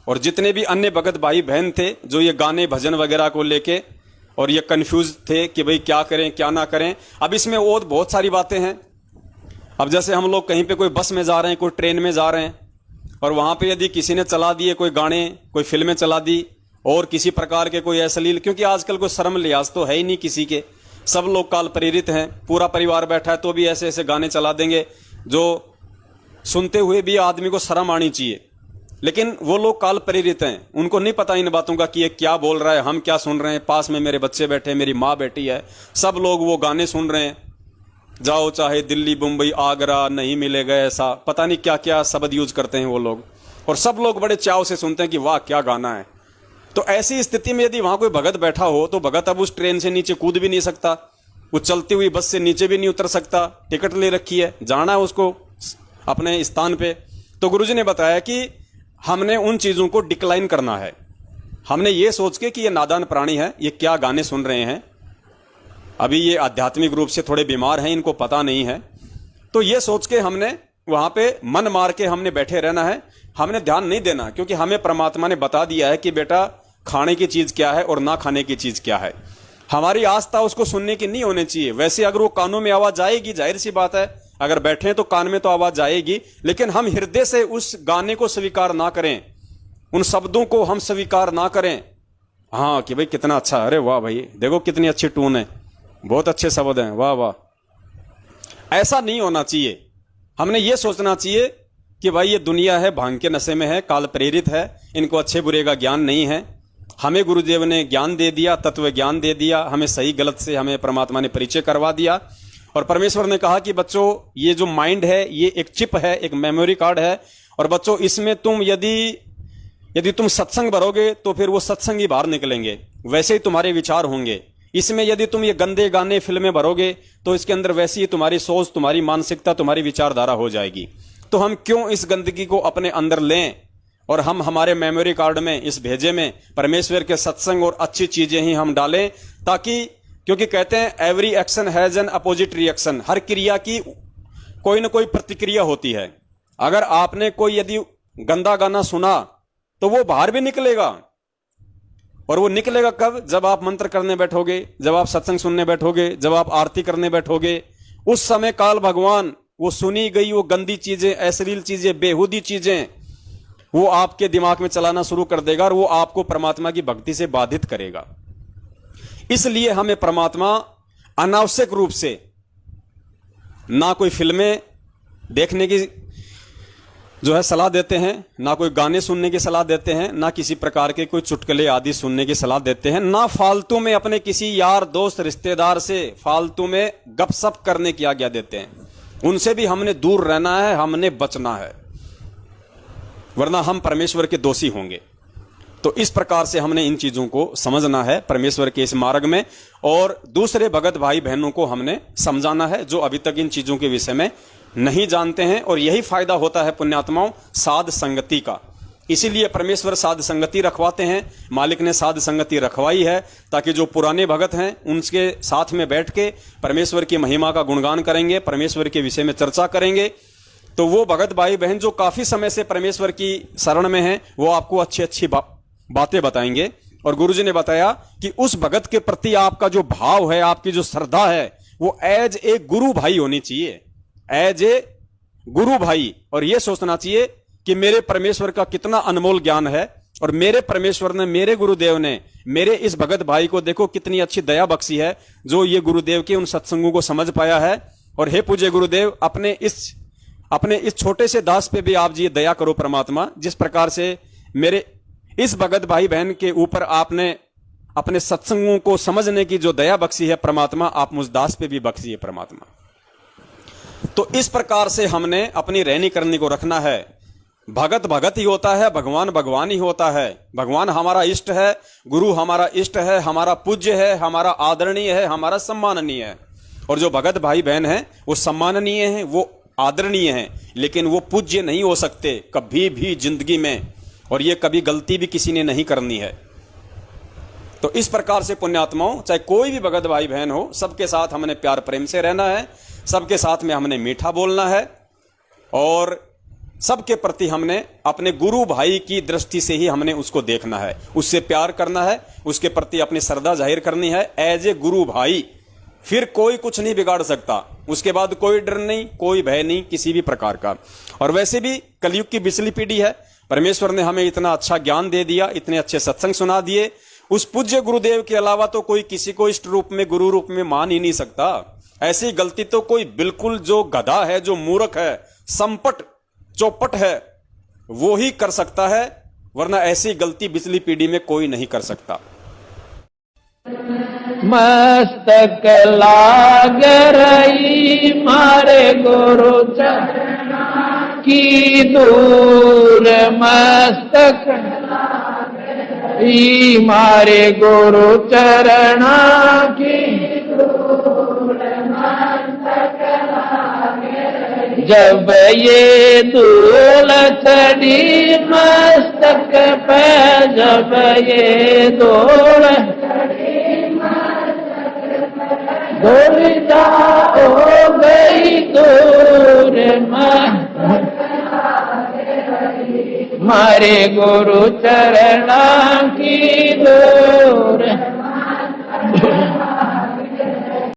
और जितने भी अन्य भगत भाई बहन थे जो ये गाने भजन वगैरह को लेके और ये कंफ्यूज थे कि भाई क्या करें क्या ना करें। अब इसमें और बहुत सारी बातें हैं। अब जैसे हम लोग कहीं पे कोई बस में जा रहे हैं, कोई ट्रेन में जा रहे हैं, और वहां पे यदि किसी ने चला दिए कोई गाने, कोई फिल्में चला दी और किसी प्रकार के कोई अश्लील, क्योंकि आजकल कोई शर्म लिहाज तो है ही नहीं किसी के, सब लोग काल प्रेरित हैं, पूरा परिवार बैठा है तो भी ऐसे ऐसे गाने चला देंगे जो सुनते हुए भी आदमी को शर्म आनी चाहिए। लेकिन वो लोग काल प्रेरित हैं, उनको नहीं पता इन बातों का कि ये क्या बोल रहा है, हम क्या सुन रहे हैं, पास में मेरे बच्चे बैठे, मेरी माँ बैठी है, सब लोग वो गाने सुन रहे हैं। जाओ चाहे दिल्ली मुंबई आगरा नहीं मिलेगा ऐसा, पता नहीं क्या क्या शब्द यूज करते हैं वो लोग, और सब लोग बड़े चाव से सुनते हैं कि वाह क्या गाना है। तो ऐसी स्थिति में यदि वहां कोई भगत बैठा हो तो भगत अब उस ट्रेन से नीचे कूद भी नहीं सकता, वो चलती हुई बस से नीचे भी नहीं उतर सकता, टिकट ले रखी है, जाना है उसको अपने स्थान पे। तो गुरुजी ने बताया कि हमने उन चीजों को डिक्लाइन करना है। हमने ये सोच के कि ये नादान प्राणी है, ये क्या गाने सुन रहे हैं, अभी ये आध्यात्मिक रूप से थोड़े बीमार हैं, इनको पता नहीं है, तो ये सोच के हमने वहां पे मन मार के हमने बैठे रहना है। हमने ध्यान नहीं देना, क्योंकि हमें परमात्मा ने बता दिया है कि बेटा खाने की चीज क्या है और ना खाने की चीज क्या है। हमारी आस्था उसको सुनने की नहीं होनी चाहिए। वैसे अगर वो कानों में आवाज आएगी, जाहिर सी बात है, अगर बैठे तो कान में तो आवाज आएगी, लेकिन हम हृदय से उस गाने को स्वीकार ना करें, उन शब्दों को हम स्वीकार ना करें। हाँ कि भाई कितना अच्छा, अरे वाह भाई देखो कितनी अच्छी टून है, बहुत अच्छे शब्द हैं, वाह वाह। ऐसा नहीं होना चाहिए। हमने ये सोचना चाहिए कि भाई ये दुनिया है, भांग के नशे में है, काल प्रेरित है, इनको अच्छे बुरे का ज्ञान नहीं है। हमें गुरुदेव ने ज्ञान दे दिया, तत्व ज्ञान दे दिया, हमें सही गलत से हमें परमात्मा ने परिचय करवा दिया। और परमेश्वर ने कहा कि बच्चों ये जो माइंड है ये एक चिप है, एक मेमोरी कार्ड है, और बच्चों इसमें तुम यदि तुम सत्संग भरोगे तो फिर वो सत्संग ही बाहर निकलेंगे, वैसे ही तुम्हारे विचार होंगे। इसमें यदि तुम ये गंदे गाने फिल्में भरोगे तो इसके अंदर वैसी ही तुम्हारी सोच, तुम्हारी मानसिकता, तुम्हारी विचारधारा हो जाएगी। तो हम क्यों इस गंदगी को अपने अंदर लें, और हम हमारे मेमोरी कार्ड में, इस भेजे में परमेश्वर के सत्संग और अच्छी चीजें ही हम डालें, ताकि, क्योंकि कहते हैं every action has an opposite reaction, हर क्रिया की कोई ना कोई प्रतिक्रिया होती है। अगर आपने कोई यदि गंदा गाना सुना तो वो बाहर भी निकलेगा, और वो निकलेगा कब? जब आप मंत्र करने बैठोगे, जब आप सत्संग सुनने बैठोगे, जब आप आरती करने बैठोगे, उस समय काल भगवान वो सुनी गई वो गंदी चीजें, अश्लील चीजें, बेहूदी चीजें वो आपके दिमाग में चलाना शुरू कर देगा, और वो आपको परमात्मा की भक्ति से बाधित करेगा। इसलिए हमें परमात्मा अनावश्यक रूप से ना कोई फिल्में देखने की जो है सलाह देते हैं, ना कोई गाने सुनने की सलाह देते हैं, ना किसी प्रकार के कोई चुटकुले आदि सुनने की सलाह देते हैं, ना फालतू में अपने किसी यार दोस्त रिश्तेदार से फालतू में गपशप करने की आज्ञा देते हैं। उनसे भी हमने दूर रहना है, हमने बचना है, वरना हम परमेश्वर के दोषी होंगे। तो इस प्रकार से हमने इन चीजों को समझना है परमेश्वर के इस मार्ग में, और दूसरे भगत भाई बहनों को हमने समझाना है जो अभी तक इन चीजों के विषय में नहीं जानते हैं। और यही फायदा होता है पुण्यात्माओं साध संगति का। इसीलिए परमेश्वर साध संगति रखवाते हैं, मालिक ने साध संगति रखवाई है, ताकि जो पुराने भगत हैं उनके साथ में बैठ के परमेश्वर की महिमा का गुणगान करेंगे, परमेश्वर के विषय में चर्चा करेंगे। तो वो भगत भाई बहन जो काफी समय से परमेश्वर की शरण में हैं, वो आपको अच्छी अच्छी बातें बताएंगे। और गुरुजी ने बताया कि उस भगत के प्रति आपका जो भाव है, आपकी जो श्रद्धा है, वो एज ए गुरु भाई होनी चाहिए, एज ए गुरु भाई। और ये सोचना चाहिए कि मेरे परमेश्वर का कितना अनमोल ज्ञान है, और मेरे परमेश्वर ने, मेरे गुरुदेव ने मेरे इस भगत भाई को देखो कितनी अच्छी दया बख्शी है, जो ये गुरुदेव के उन सत्संगों को समझ पाया है। और हे पूज्य गुरुदेव, अपने इस छोटे से दास पे भी आप जी दया करो परमात्मा, जिस प्रकार से मेरे इस भगत भाई बहन के ऊपर आपने अपने सत्संगों को समझने की जो दया बख्शी है परमात्मा, आप मुझ दास पे भी बख्शी है परमात्मा। तो इस प्रकार से हमने अपनी रहनी करनी को रखना है। भगत भगत ही होता है, भगवान भगवान ही होता है। भगवान हमारा इष्ट है, गुरु हमारा इष्ट है, हमारा पूज्य है, हमारा आदरणीय है, हमारा सम्माननीय है। और जो भगत भाई बहन हैं वो सम्माननीय हैं, वो आदरणीय हैं, लेकिन वो पूज्य नहीं हो सकते कभी भी जिंदगी में, और ये कभी गलती भी किसी ने नहीं करनी है। तो इस प्रकार से पुण्यात्माओं, चाहे कोई भी भगत भाई बहन हो, सबके साथ हमने प्यार प्रेम से रहना है, सबके साथ में हमने मीठा बोलना है, और सबके प्रति हमने अपने गुरु भाई की दृष्टि से ही हमने उसको देखना है, उससे प्यार करना है, उसके प्रति अपनी श्रद्धा जाहिर करनी है एज ए गुरु भाई। फिर कोई कुछ नहीं बिगाड़ सकता, उसके बाद कोई डर नहीं, कोई भय नहीं किसी भी प्रकार का। और वैसे भी कलयुग की बिचली पीढ़ी है, परमेश्वर ने हमें इतना अच्छा ज्ञान दे दिया, इतने अच्छे सत्संग सुना दिए, उस पूज्य गुरुदेव के अलावा तो कोई किसी को इष्ट रूप में गुरु रूप में मान ही नहीं सकता। ऐसी गलती तो कोई बिल्कुल जो गधा है, जो मूर्ख है, संपट चौपट है, वो ही कर सकता है, वरना ऐसी गलती बिचली पीढ़ी में कोई नहीं कर सकता। मस्तक लाग रही मारे गुरु चरणा की दूर, मस्तक ई मारे गुरु चरणा की जब ये धूल चढ़ी मस्तक पे, जब ये धूल धूलिता हो गई दूर, मारे गुरु चरणा की दूर।